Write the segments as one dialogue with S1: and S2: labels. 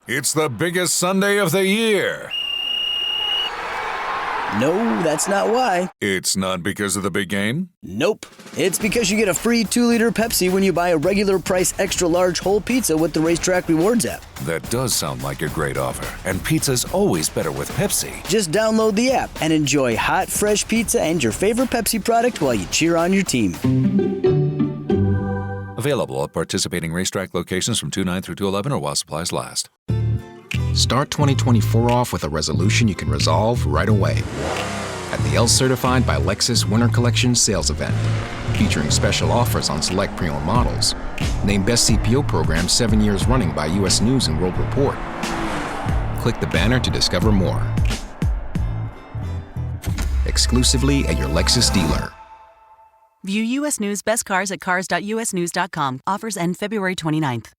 S1: It's the biggest Sunday of the year.
S2: No, that's not why.
S1: It's not because of the big game?
S2: Nope. It's because you get a free 2-liter Pepsi when you buy a regular price extra large whole pizza with the Racetrack Rewards app.
S1: That does sound like a great offer. And pizza's always better with Pepsi.
S2: Just download the app and enjoy hot, fresh pizza and your favorite Pepsi product while you cheer on your team.
S1: Available at participating Racetrack locations from 2/9 through 2/11 or while supplies last.
S3: Start 2024 off with a resolution you can resolve right away at the L Certified by Lexus Winter Collection sales event, featuring special offers on select pre-owned models. Named Best CPO Program 7 years running by U.S. News and World Report. Click the banner to discover more. Exclusively at your Lexus dealer.
S4: View U.S. News Best Cars at cars.usnews.com. Offers end February 29th.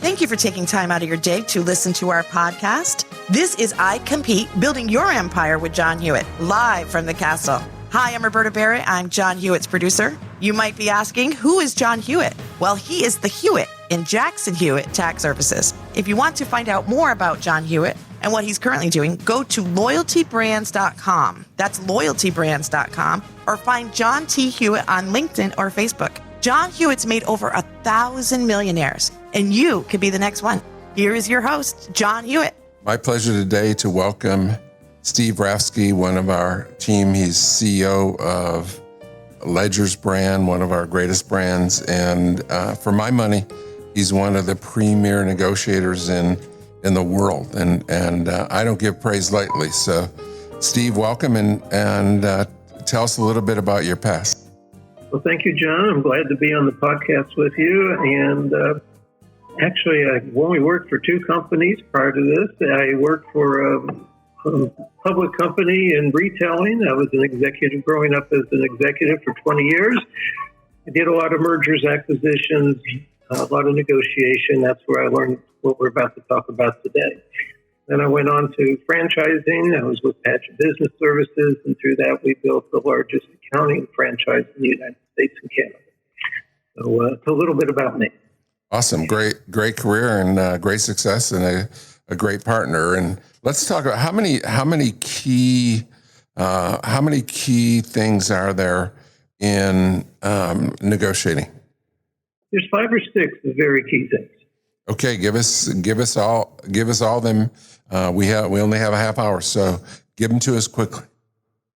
S5: Thank you for taking time out of your day to listen to our podcast. This is iCompete, Building Your Empire with John Hewitt, live from the castle. Hi, I'm Roberta Barrett. I'm John Hewitt's producer. You might be asking, who is John Hewitt? Well, he is the Hewitt in Jackson Hewitt Tax Services. If you want to find out more about John Hewitt and what he's currently doing, go to loyaltybrands.com. That's loyaltybrands.com, or find John T. Hewitt on LinkedIn or Facebook. John Hewitt's made over 1,000 millionaires, and you could be the next one. Here is your host, John Hewitt.
S6: My pleasure today to welcome Steve Rafsky, one of our team. He's CEO of Ledger's brand, one of our greatest brands. And for my money, he's one of the premier negotiators in the world. And I don't give praise lightly. So Steve, welcome and tell us a little bit about your past.
S7: Well, thank you, John. I'm glad to be on the podcast with you. And actually, I only worked for two companies prior to this. I worked for a public company in retailing. I was an executive growing up as an executive for 20 years. I did a lot of mergers, acquisitions, a lot of negotiation. That's where I learned what we're about to talk about today. Then I went on to franchising. I was with Patch Business Services, and through that, we built the largest accounting franchise in the United States and Canada. So it's a little bit about me.
S6: Awesome. Great career and great success and a great partner. And let's talk about how many key things are there in negotiating?
S7: There's 5 or 6 very key things.
S6: Okay, give us all them. We only have a half hour, so give them to us quickly.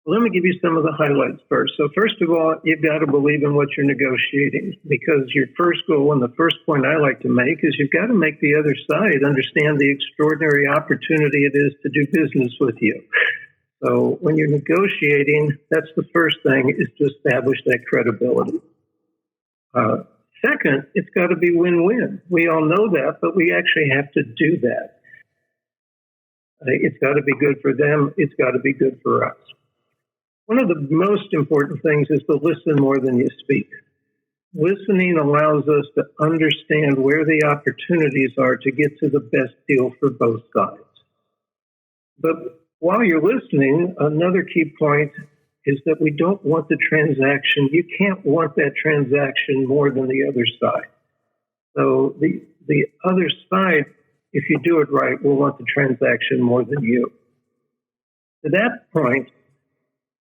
S7: Well, let me give you some of the highlights first. So first of all, you've got to believe in what you're negotiating, because your first goal and the first point I like to make is you've got to make the other side understand the extraordinary opportunity it is to do business with you. So when you're negotiating, that's the first thing, is to establish that credibility. Second, it's got to be win-win. We all know that, but we actually have to do that. It's got to be good for them. It's got to be good for us. One of the most important things is to listen more than you speak. Listening allows us to understand where the opportunities are to get to the best deal for both sides. But while you're listening, another key point is that we don't want the transaction. You can't want that transaction more than the other side. So the other side, if you do it right, will want the transaction more than you. To that point,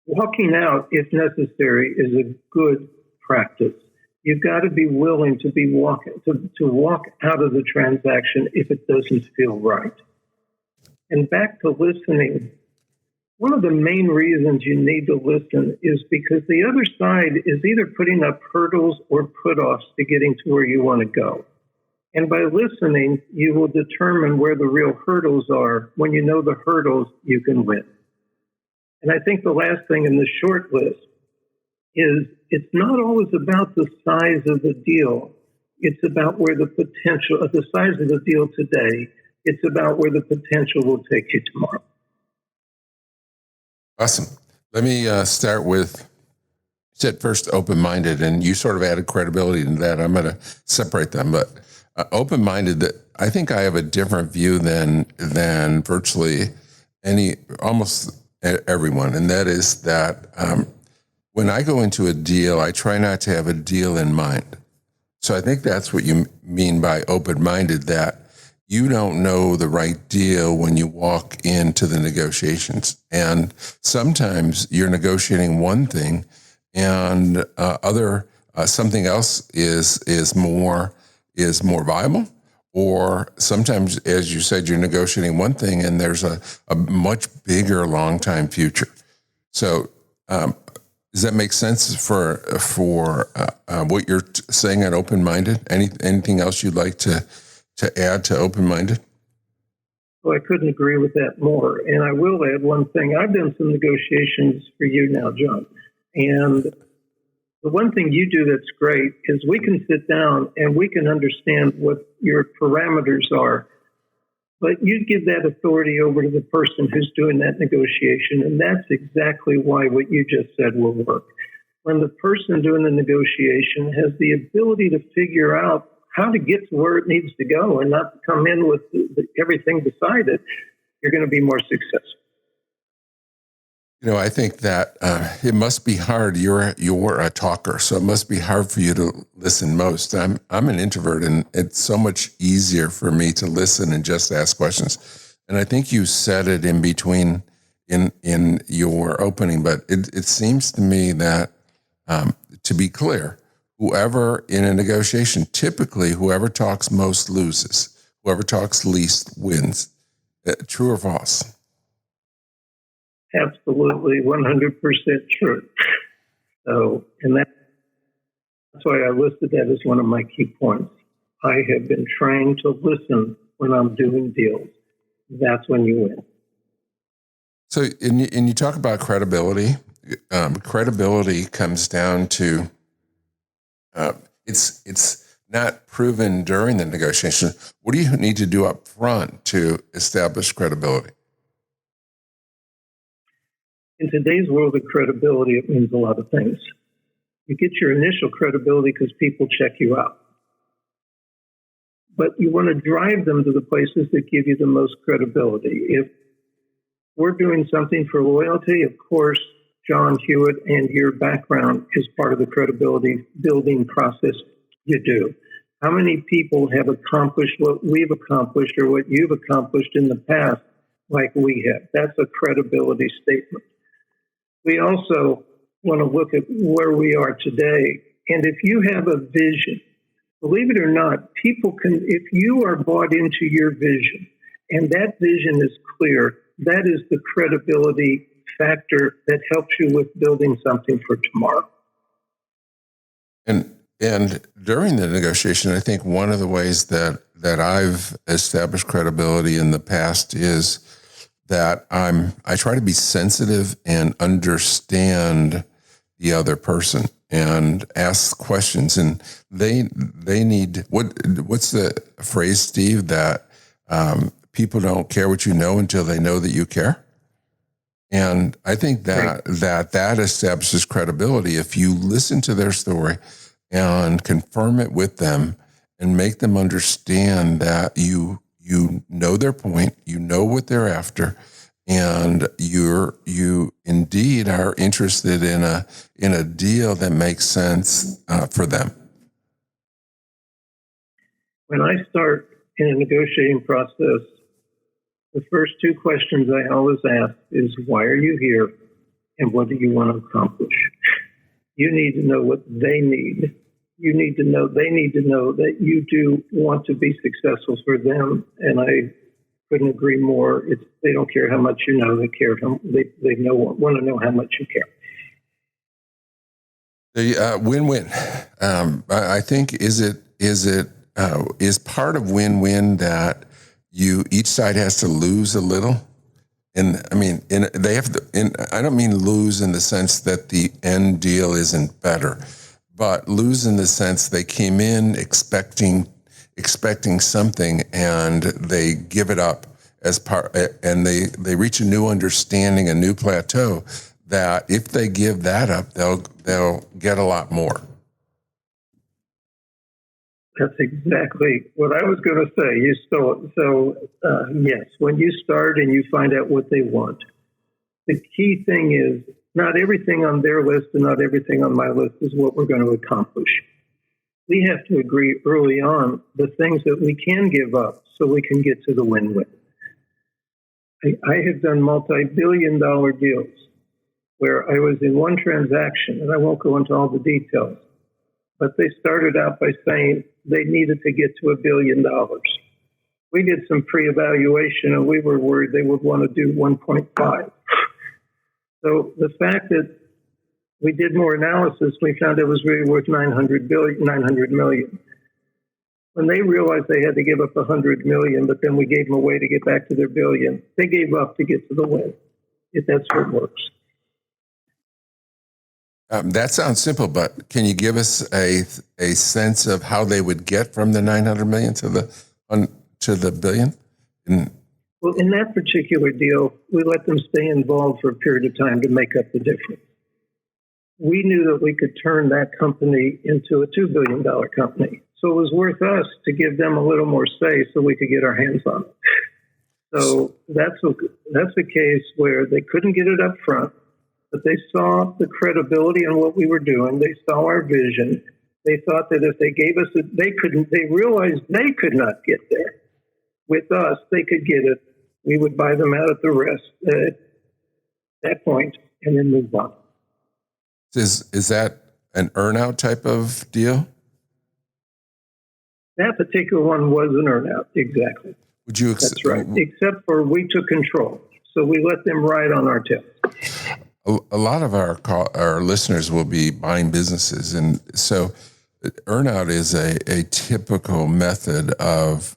S7: walking out, if necessary, is a good practice. You've got to be willing to walk out of the transaction if it doesn't feel right. And back to listening, one of the main reasons you need to listen is because the other side is either putting up hurdles or put-offs to getting to where you want to go. And by listening, you will determine where the real hurdles are. When you know the hurdles, you can win. And I think the last thing in the short list is it's not always about the size of the deal. It's about where the potential of the size of the deal today. It's about where the potential will take you tomorrow.
S6: Awesome. Let me start with, you said first open-minded, and you sort of added credibility to that. I'm going to separate them, but open-minded, that I think I have a different view than virtually almost everyone, and that is that when I go into a deal, I try not to have a deal in mind. So I think that's what you mean by open-minded, that you don't know the right deal when you walk into the negotiations. And sometimes you're negotiating one thing and something else is more viable. Or sometimes, as you said, you're negotiating one thing and there's a much bigger long-time future. So does that make sense for what you're saying at open-minded? Anything else you'd like to add to open-minded?
S7: Well, I couldn't agree with that more. And I will add one thing. I've done some negotiations for you now, John. And the one thing you do that's great is we can sit down and we can understand what your parameters are. But you give that authority over to the person who's doing that negotiation. And that's exactly why what you just said will work. When the person doing the negotiation has the ability to figure out how to get to where it needs to go and not come in with everything decided, you're going to be more successful.
S6: I think that it must be hard. You're a talker, so it must be hard for you to listen most. I'm an introvert, and it's so much easier for me to listen and just ask questions. And I think you said it in between in your opening, but it seems to me that to be clear, whoever in a negotiation, typically whoever talks most loses. Whoever talks least wins. True or false?
S7: Absolutely, 100% true. So, and that's why I listed that as one of my key points. I have been trained to listen when I'm doing deals. That's when you win.
S6: So, and you talk about credibility. Credibility comes down to it's not proven during the negotiation. What do you need to do up front to establish credibility?
S7: In today's world of credibility, it means a lot of things. You get your initial credibility because people check you out. But you want to drive them to the places that give you the most credibility. If we're doing something for loyalty, of course, John Hewitt and your background is part of the credibility building process you do. How many people have accomplished what we've accomplished or what you've accomplished in the past like we have? That's a credibility statement. We also want to look at where we are today. And if you have a vision, believe it or not, people can, if you are bought into your vision and that vision is clear, that is the credibility factor that helps you with building something for tomorrow.
S6: And during the negotiation, I think one of the ways that I've established credibility in the past is that I try to be sensitive and understand the other person and ask questions. And they need, what's the phrase, Steve, that people don't care what you know until they know that you care? And I think that establishes credibility if you listen to their story and confirm it with them and make them understand that you know their point, you know what they're after, and you indeed are interested in a deal that makes sense for them.
S7: When I start in a negotiating process, the first two questions I always ask is, why are you here and what do you want to accomplish? You need to know what they need. They need to know that you do want to be successful for them. And I couldn't agree more. They don't care how much you know. They care want to know how much you care.
S6: The win-win. I think is part of win-win that each side has to lose a little. And I mean, they have to. I don't mean lose in the sense that the end deal isn't better, but lose in the sense they came in expecting something and they give it up as part, and they reach a new understanding, a new plateau that if they give that up, they'll get a lot more.
S7: That's exactly what I was going to say. You stole it. So, yes, when you start and you find out what they want, the key thing is not everything on their list and not everything on my list is what we're going to accomplish. We have to agree early on the things that we can give up so we can get to the win-win. I have done multi-billion-dollar deals where I was in one transaction, and I won't go into all the details, but they started out by saying they needed to get to $1 billion. We did some pre-evaluation, and we were worried they would want to do 1.5. So the fact that we did more analysis, we found it was really worth $900 million. When they realized they had to give up $100 million, but then we gave them a way to get back to their billion, they gave up to get to the win. If that's what works.
S6: That sounds simple, but can you give us a sense of how they would get from the 900 million to the billion?
S7: Well, in that particular deal, we let them stay involved for a period of time to make up the difference. We knew that we could turn that company into a $2 billion company. So it was worth us to give them a little more say so we could get our hands on it. So that's a case where they couldn't get it up front, but they saw the credibility in what we were doing. They saw our vision. They thought that if they gave us it, they realized they could not get there. With us, they could get it. We would buy them out at the rest at that point and then move on.
S6: Is that an earn-out type of deal?
S7: That particular one was an earn-out, exactly.
S6: Would you?
S7: That's right, except for we took control. So we let them ride on our tail.
S6: A lot of our listeners will be buying businesses, and so earn-out is a typical method of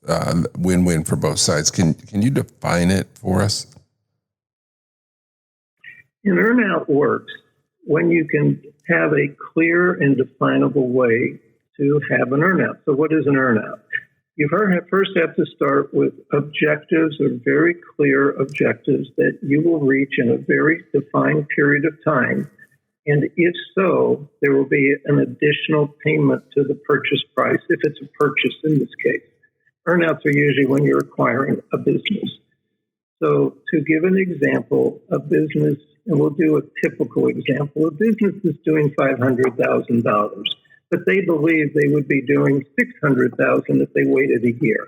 S6: win-win for both sides. Can you define it for us?
S7: An earn-out works when you can have a clear and definable way to have an earn-out. So what is an earn-out? You first have to start with objectives or very clear objectives that you will reach in a very defined period of time. And if so, there will be an additional payment to the purchase price, if it's a purchase in this case. Earn-outs are usually when you're acquiring a business. So to give an example, a business, and we'll do a typical example, a business is doing $500,000. But they believe they would be doing $600,000 if they waited a year.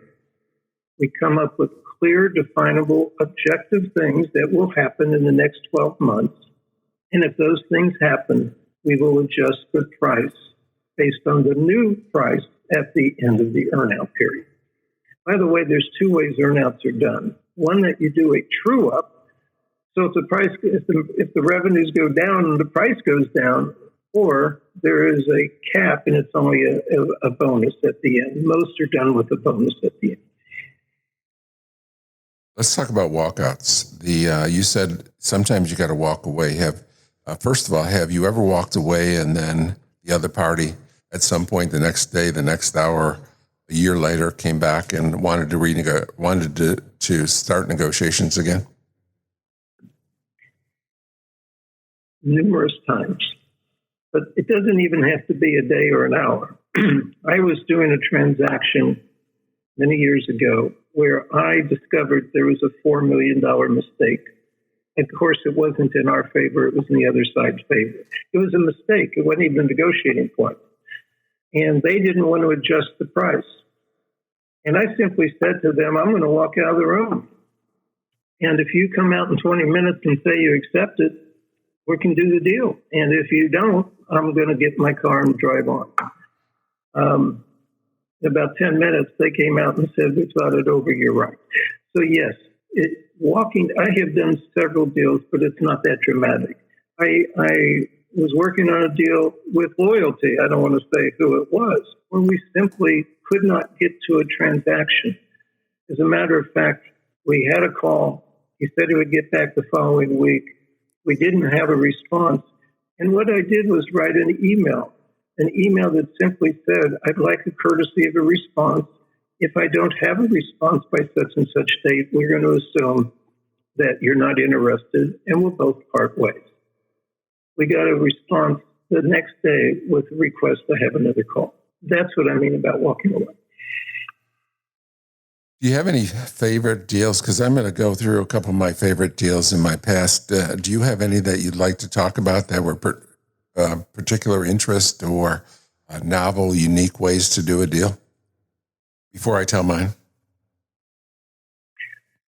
S7: We come up with clear, definable, objective things that will happen in the next 12 months. And if those things happen, we will adjust the price based on the new price at the end of the earn-out period. By the way, there's two ways earn-outs are done. One, that you do a true-up. So if the revenues go down and the price goes down, or there is a cap and it's only a bonus at the end. Most are done with a bonus at the end.
S6: Let's talk about walkouts. You said sometimes you got to walk away. First of all, have you ever walked away and then the other party at some point the next day, the next hour, a year later came back and wanted to start negotiations again?
S7: Numerous times. But it doesn't even have to be a day or an hour. I was doing a transaction many years ago where I discovered there was a $4 million mistake. Of course, it wasn't in our favor. It was in the other side's favor. It was a mistake. It wasn't even a negotiating point. And they didn't want to adjust the price. And I simply said to them, I'm going to walk out of the room. And if you come out in 20 minutes and say you accept it, we can do the deal. And if you don't, I'm going to get my car and drive on. About 10 minutes, they came out and said, we thought it over, you're right. So yes, I have done several deals, but it's not that dramatic. I was working on a deal with Loyalty. I don't want to say who it was, where we simply could not get to a transaction. As a matter of fact, we had a call. He said he would get back the following week. We didn't have a response. And what I did was write an email that simply said, I'd like a courtesy of a response. If I don't have a response by such and such date, we're going to assume that you're not interested and we'll both part ways. We got a response the next day with a request to have another call. that's what I mean about walking away.
S6: Do you have any favorite deals? Because I'm going to go through a couple of my favorite deals in my past. Do you have any that you'd like to talk about that were particular interest or novel, unique ways to do a deal? Before I tell mine.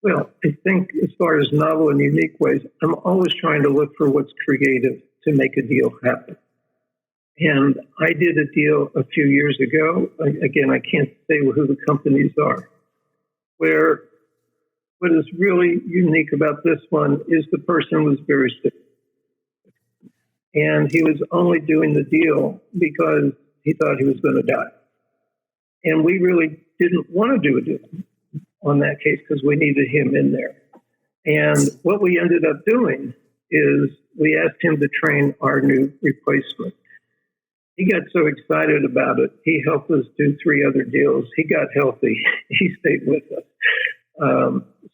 S7: Well, I think as far as novel and unique ways, I'm always trying to look for what's creative to make a deal happen. And I did a deal a few years ago. Again, I can't say who the companies are, where what is really unique about this one is the person was very sick. And he was only doing the deal because he thought he was going to die. And we really didn't want to do a deal on that case because we needed him in there. And what we ended up doing is we asked him to train our new replacement. He got so excited about it. He helped us do 3 other deals. He got healthy. He stayed with us.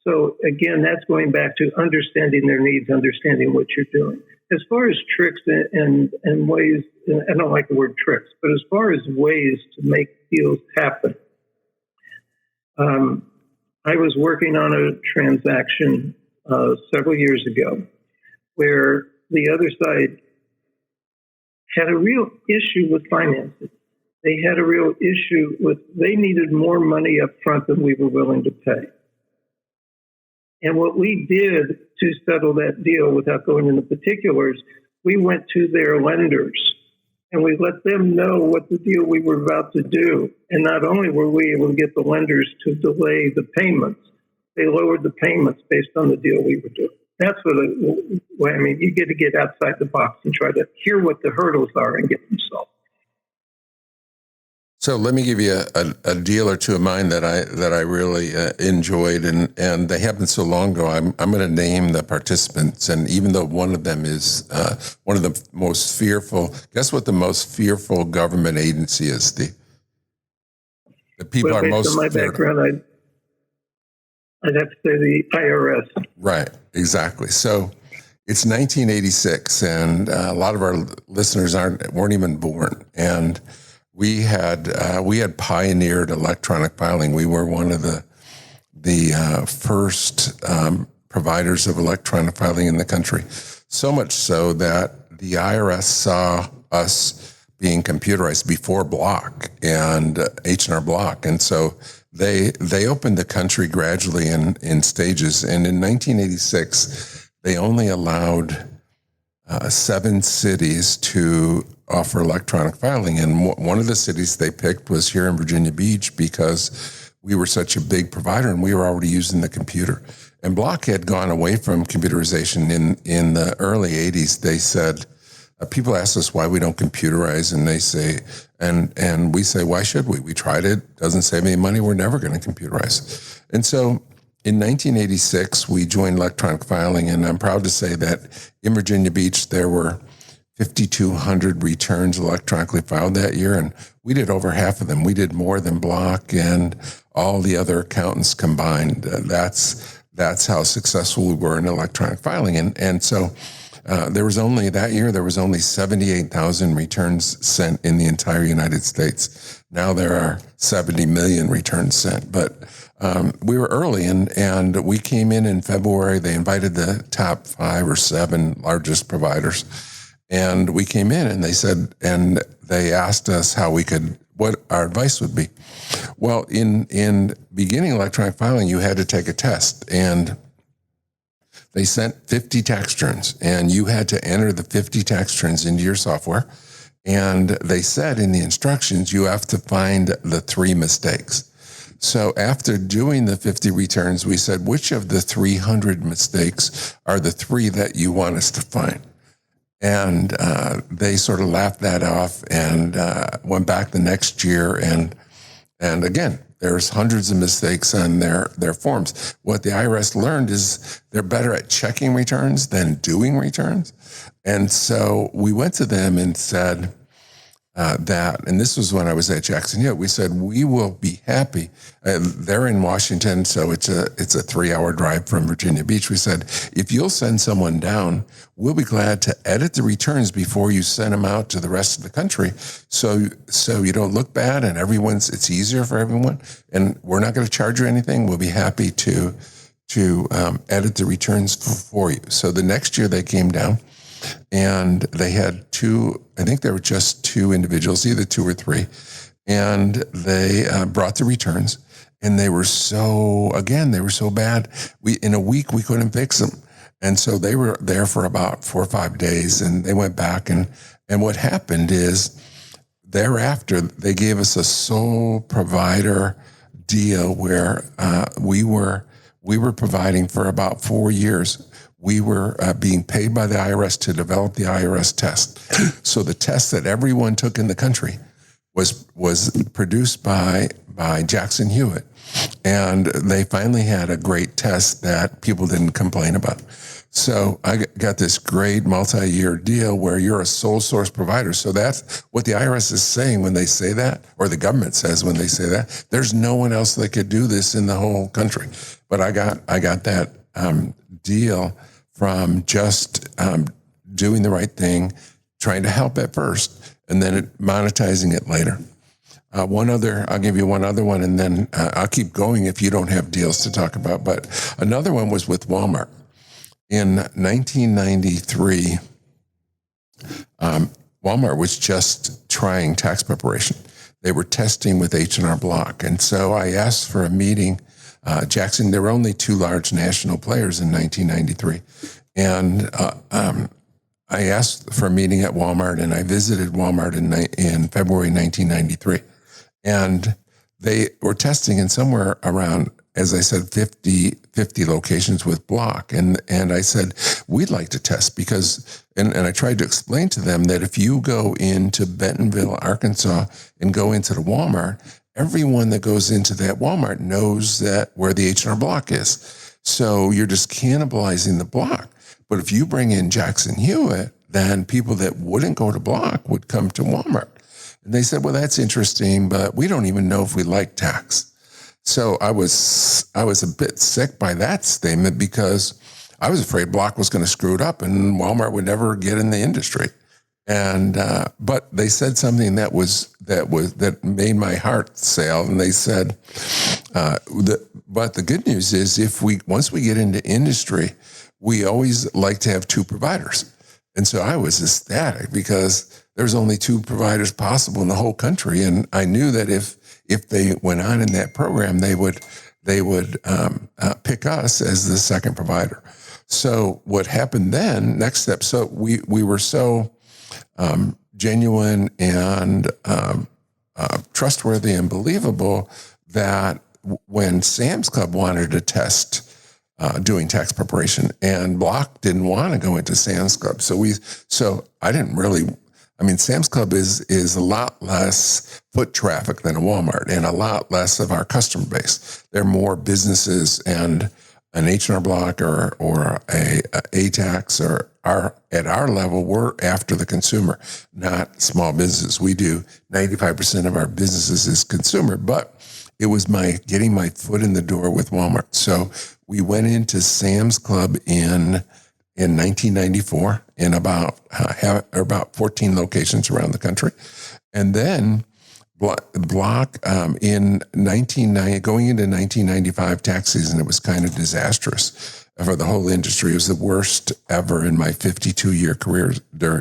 S7: So again, that's going back to understanding their needs, understanding what you're doing. As far as tricks and ways, I don't like the word tricks, but as far as ways to make deals happen, I was working on a transaction several years ago where the other side had a real issue with finances. They had a real issue with, they needed more money up front than we were willing to pay. And what we did to settle that deal, without going into particulars, we went to their lenders and we let them know what the deal we were about to do. And not only were we able to get the lenders to delay the payments, they lowered the payments based on the deal we were doing. That's what I mean. You get to get outside the box and try to hear what the hurdles are and get them solved.
S6: So let me give you a deal or two of mine that I really enjoyed, and they happened so long ago. I'm going to name the participants, and even though one of them is one of the most fearful, guess what the most fearful government agency is? The people
S7: well,
S6: are most.
S7: Based on my background, I'd have to say the IRS.
S6: Right, exactly. So it's 1986, and a lot of our listeners weren't even born, and we had pioneered electronic filing. We were one of the first providers of electronic filing in the country. So much so that the IRS saw us being computerized before Block and H&R Block, and so they opened the country gradually in stages. And in 1986, they only allowed 7 cities to offer electronic filing. And one of the cities they picked was here in Virginia Beach because we were such a big provider and we were already using the computer. And Block had gone away from computerization in the early 80s. They said, people ask us why we don't computerize, and they say, and we say, why should we? We tried it, doesn't save any money, we're never going to computerize. And so in 1986, we joined electronic filing, and I'm proud to say that in Virginia Beach, there were 5,200 returns electronically filed that year, and we did over half of them. We did more than Block and all the other accountants combined. That's how successful we were in electronic filing. And so there was only 78,000 returns sent in the entire United States. Now there are 70 million returns sent, but we were early, and we came in February. They invited the top 5 or 7 largest providers. And we came in and they asked us what our advice would be. Well, in beginning electronic filing, you had to take a test, and they sent 50 tax returns, and you had to enter the 50 tax returns into your software. And they said in the instructions, you have to find the 3 mistakes. So after doing the 50 returns, we said, which of the 300 mistakes are the 3 that you want us to find? And they sort of laughed that off and went back the next year. And again, there's hundreds of mistakes on their forms. What the IRS learned is they're better at checking returns than doing returns. And so we went to them and said, that, and this was when I was at Jackson Hewitt, we said, we will be happy. They're in Washington, so it's a 3-hour drive from Virginia Beach. We said, if you'll send someone down, we'll be glad to edit the returns before you send them out to the rest of the country. So you don't look bad and it's easier for everyone. And we're not going to charge you anything. We'll be happy to edit the returns for you. So the next year they came down, and they had I think there were just 2 individuals, either 2 or 3. And they brought the returns, and they were so bad. In a week, we couldn't fix them. And so they were there for about 4 or 5 days, and they went back. And what happened is thereafter, they gave us a sole provider deal where we were providing for about 4 years. We were being paid by the IRS to develop the IRS test. So the test that everyone took in the country was produced by Jackson Hewitt. And they finally had a great test that people didn't complain about. So I got this great multi-year deal where you're a sole source provider. So that's what the IRS is saying when they say that, or the government says when they say that. There's no one else that could do this in the whole country. But I got that deal from just doing the right thing, trying to help at first, and then monetizing it later. I'll give you one other one, and then I'll keep going if you don't have deals to talk about. But another one was with Walmart. In 1993, Walmart was just trying tax preparation. They were testing with H&R Block. And so I asked for a meeting. Jackson, there were only 2 large national players in 1993. And I asked for a meeting at Walmart, and I visited Walmart in February 1993. And they were testing in somewhere around, as I said, 50 locations with Block. And I said, we'd like to test because, and I tried to explain to them that if you go into Bentonville, Arkansas, and go into the Walmart, everyone that goes into that Walmart knows that where the H&R Block is. So you're just cannibalizing the Block. But if you bring in Jackson Hewitt, then people that wouldn't go to Block would come to Walmart. And they said, well, that's interesting, but we don't even know if we like tax. So I was a bit sick by that statement because I was afraid Block was going to screw it up and Walmart would never get in the industry. And but they said something that made my heart sail. And they said, but the good news is once we get into industry, we always like to have 2 providers. And so I was ecstatic because there's only 2 providers possible in the whole country. And I knew that if they went on in that program, they would pick us as the second provider. So what happened then, next step, so we were so genuine and trustworthy and believable that when Sam's Club wanted to test doing tax preparation, and Block didn't want to go into Sam's Club. So I didn't really, Sam's Club is a lot less foot traffic than a Walmart and a lot less of our customer base. They're more businesses, and an H&R Block or a tax or at our level, we're after the consumer, not small business. We do 95% of our businesses is consumer, but it was getting my foot in the door with Walmart. So we went into Sam's Club in 1994 in about 14 locations around the country. And then Block in going into 1995 tax season, it was kind of disastrous for the whole industry. It was the worst ever in my 52-year career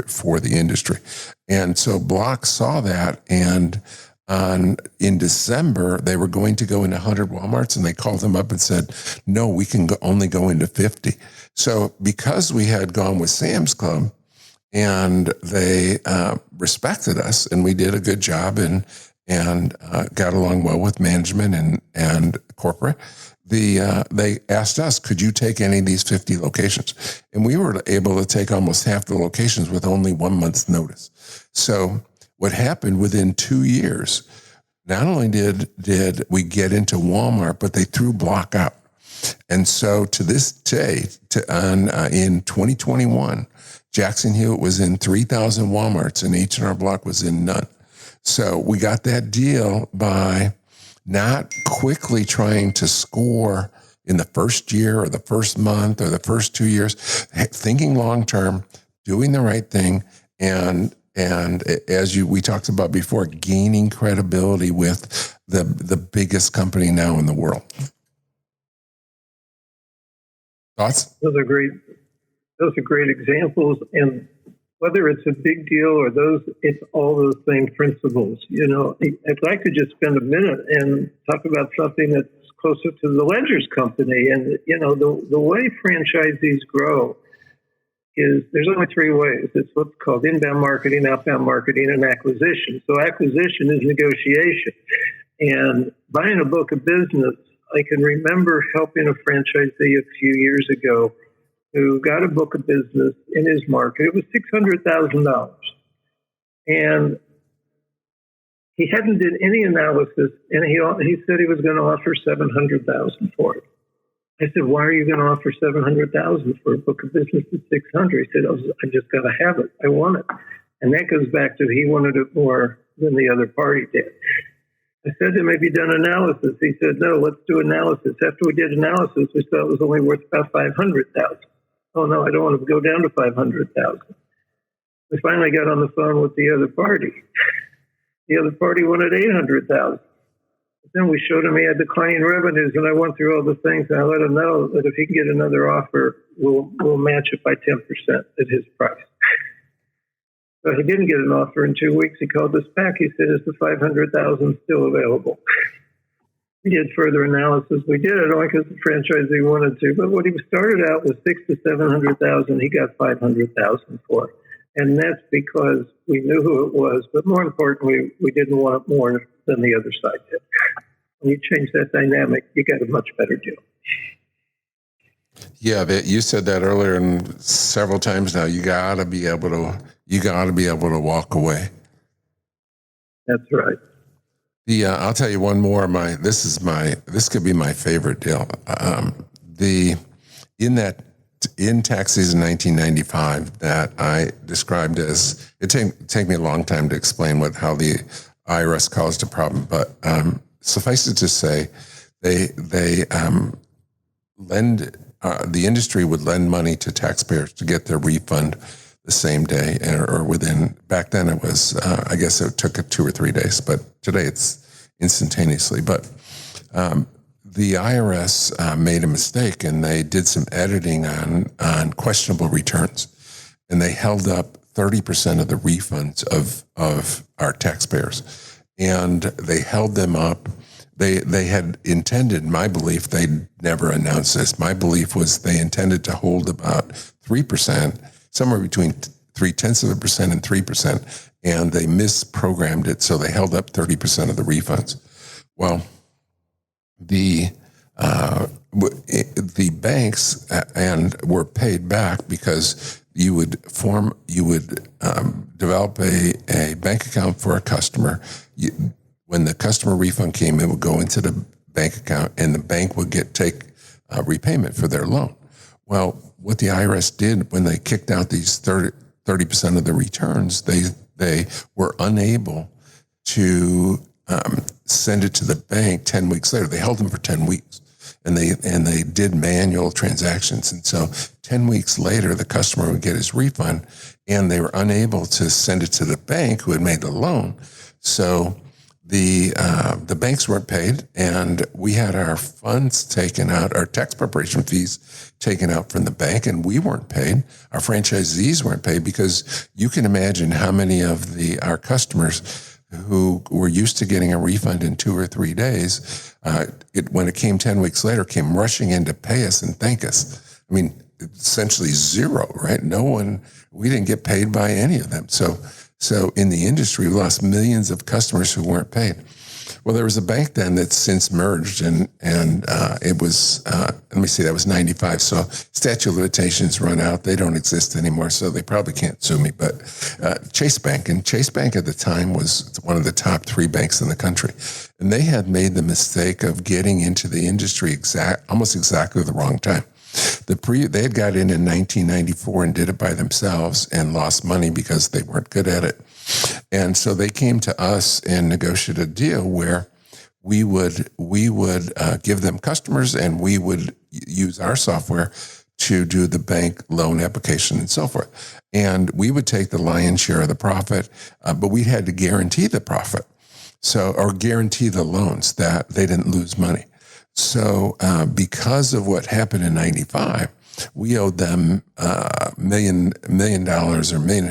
S6: for the industry. And so Block saw that, and in December, they were going to go into 100 Walmarts, and they called them up and said, no, we can only go into 50. So because we had gone with Sam's Club and they respected us and we did a good job and got along well with management and corporate, they asked us, could you take any of these 50 locations? And we were able to take almost half the locations with only 1 month's notice. So what happened within 2 years, not only did we get into Walmart, but they threw Block out. And so to this day, in 2021, Jackson Hewitt was in 3,000 Walmarts and H&R Block was in none. So we got that deal by not quickly trying to score in the first year or the first month or the first 2 years, thinking long-term, doing the right thing, and as we talked about before, gaining credibility with the biggest company now in the world. Thoughts?
S7: Those are great. Those are great examples. And whether it's a big deal or it's all those same principles. You know, I'd like to just spend a minute and talk about something that's closer to the Ledger's company. And, you know, the way franchisees grow is there's only three ways. It's what's called inbound marketing, outbound marketing, and acquisition. So acquisition is negotiation. And buying a book of business, I can remember helping a franchisee a few years ago who got a book of business in his market. It was $600,000. And he hadn't done any analysis, and he said he was going to offer $700,000 for it. I said, why are you going to offer $700,000 for a book of business at $600,000? He said, I just got to have it. I want it. And that goes back to he wanted it more than the other party did. I said to him, have you done analysis? He said, no, let's do analysis. After we did analysis, we saw it was only worth about $500,000. Oh, no, I don't want to go down to $500,000. We finally got on the phone with the other party. The other party wanted $800,000. Then we showed him he had declining revenues, and I went through all the things, and I let him know that if he can get another offer, we'll match it by 10% at his price. So he didn't get an offer in 2 weeks. He called us back. He said, is the $500,000 still available? We did further analysis. We did it only because the franchisee wanted to, but what he started out was $600,000 to $700,000. He got $500,000 for it. And that's because we knew who it was, but more importantly, we didn't want it more than the other side did. When you change that dynamic, you get a much better deal.
S6: Yeah, you said that earlier, and several times now. You got to be able to walk away.
S7: That's right.
S6: I'll tell you one more. This could be my favorite deal. In tax season 1995, that I described as it take me a long time to explain how the IRS caused a problem, but suffice it to say, they lend. The industry would lend money to taxpayers to get their refund the same day or within. Back then, it was I guess it took 2 or 3 days, but today it's instantaneously. But the IRS made a mistake, and they did some editing on questionable returns, and they held up 30% of the refunds of our taxpayers, and they held them up. They had intended, my belief, they'd never announced this. My belief was they intended to hold about 3%, somewhere between 0.3% and 3%, and they misprogrammed it, so they held up 30% of the refunds. Well, the banks were paid back because you would develop a bank account for a customer. When the customer refund came, it would go into the bank account, and the bank would take repayment for their loan. Well, what the IRS did when they kicked out these 30% of the returns, they were unable to send it to the bank 10 weeks later. They held them for 10 weeks, and they did manual transactions. And so 10 weeks later, the customer would get his refund, and they were unable to send it to the bank who had made the loan. So the banks weren't paid, and we had our funds taken out, our tax preparation fees taken out from the bank, and we weren't paid. Our franchisees weren't paid, because you can imagine how many of our customers who were used to getting a refund in 2 or 3 days, when it came 10 weeks later, came rushing in to pay us and thank us. I mean, essentially zero, right? We didn't get paid by any of them. So in the industry, we lost millions of customers who weren't paid. Well, there was a bank then that's since merged, and it was, let me see, that was 95. So statute of limitations run out. They don't exist anymore, so they probably can't sue me. But Chase Bank at the time was one of the top 3 banks in the country. And they had made the mistake of getting into the industry almost exactly the wrong time. They had got in 1994 and did it by themselves and lost money because they weren't good at it. And so they came to us and negotiated a deal where we would give them customers, and we would use our software to do the bank loan application and so forth. And we would take the lion's share of the profit, but we had to guarantee the profit. Or guarantee the loans that they didn't lose money. So because of what happened in 95, we owed them $1 million or $1.5 million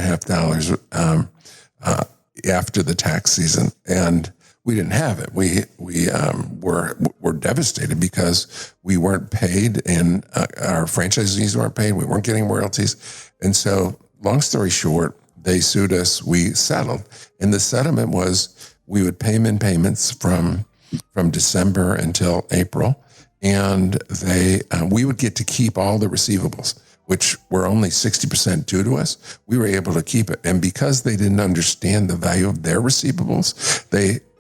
S6: after the tax season. And we didn't have it. We were devastated because we weren't paid, and our franchisees weren't paid. We weren't getting royalties. And so, long story short, they sued us. We settled. And the settlement was we would pay them in payments from December until April. And we would get to keep all the receivables, which were only 60% due to us. We were able to keep it. And because they didn't understand the value of their receivables,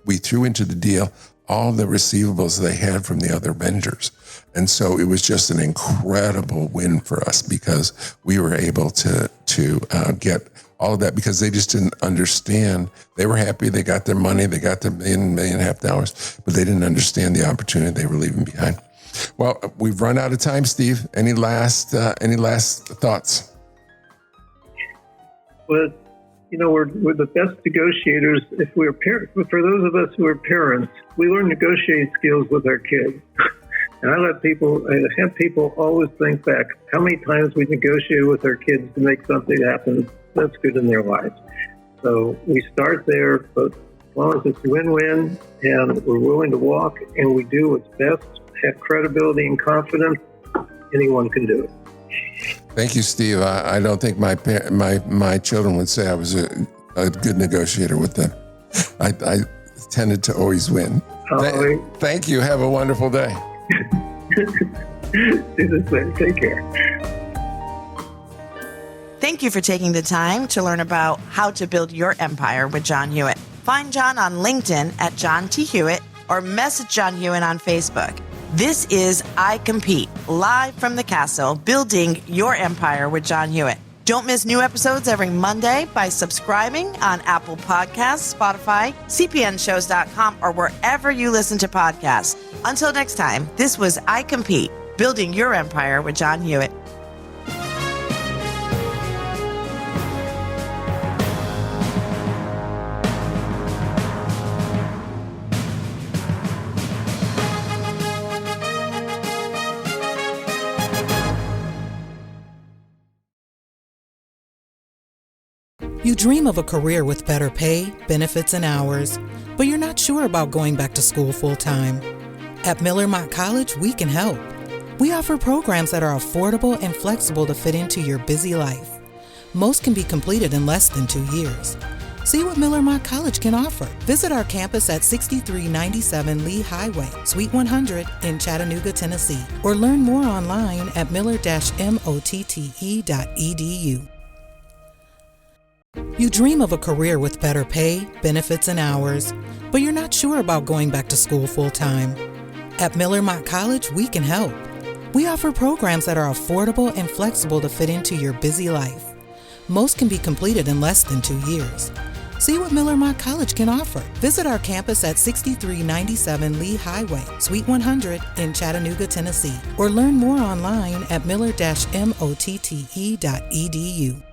S6: we threw into the deal all the receivables they had from the other vendors. And so it was just an incredible win for us because we were able to get all of that because they just didn't understand. They were happy. They got their money. They got their $1.5 million, but they didn't understand the opportunity they were leaving behind. Well, we've run out of time, Steve. Any last thoughts?
S7: Well, we're the best negotiators if we're parents. But for those of us who are parents, we learn negotiating skills with our kids. And I have people always think back how many times we negotiated with our kids to make something happen that's good in their lives. So we start there, but as long as it's win-win and we're willing to walk and we do what's best, have credibility and confidence, anyone can do it.
S6: Thank you, Steve. I don't think my children would say I was a good negotiator with them. I tended to always win. Thank you. Have a wonderful day.
S7: Do the same. Take care.
S5: Thank you for taking the time to learn about how to build your empire with John Hewitt. Find John on LinkedIn at John T. Hewitt or message John Hewitt on Facebook. This is iCompete, live from the castle, building your empire with John Hewitt. Don't miss new episodes every Monday by subscribing on Apple Podcasts, Spotify, cpnshows.com, or wherever you listen to podcasts. Until next time, this was iCompete, building your empire with John Hewitt.
S8: You dream of a career with better pay, benefits, and hours, but you're not sure about going back to school full-time. At Miller Mock College, we can help. We offer programs that are affordable and flexible to fit into your busy life. Most can be completed in less than 2 years. See what Miller Mock College can offer. Visit our campus at 6397 Lee Highway, Suite 100 in Chattanooga, Tennessee, or learn more online at miller-motte.edu. You dream of a career with better pay, benefits, and hours, but you're not sure about going back to school full-time. At Miller Mock College, we can help. We offer programs that are affordable and flexible to fit into your busy life. Most can be completed in less than 2 years. See what Miller Mock College can offer. Visit our campus at 6397 Lee Highway, Suite 100 in Chattanooga, Tennessee, or learn more online at miller-motte.edu.